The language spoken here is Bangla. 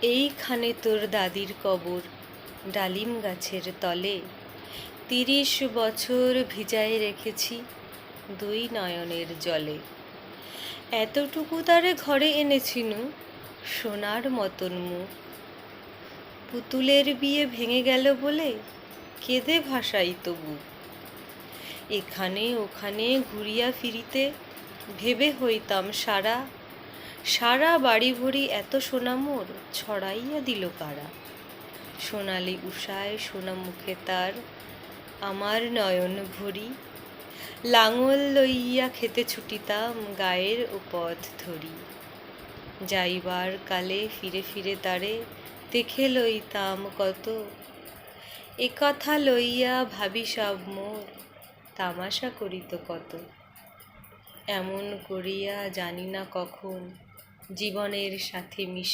এইখানে তোর দাদির কবর, ডালিম গাছের তলে। ৩০ বছর ভিজায় রেখেছি দুই নয়নের জলে। এতটুকু তারে ঘরে এনেছিনু, সোনার মতন মুখ। পুতুলের বিয়ে ভেঙে গেল বলে কেঁদে ভাসাইত বুক। এখানে ওখানে ঘুরিয়া ফিরিতে ভেবে হইতাম সারা। সারা বাড়ি ভরি এত সোনা মোর ছড়াইয়া দিল কারা। সোনালি উষায় সোনা মুখে তার আমার নয়ন ভরি। লাঙল লইয়া খেতে ছুটিতাম গায়ের ও পথ ধরি। যাইবার কালে ফিরে ফিরে তারে দেখে লইতাম কত। এ কথা লইয়া ভাবি সব মোর তামাশা করিত কত। এমন করিয়া জানি না কখন জীবনের সাথে মিশে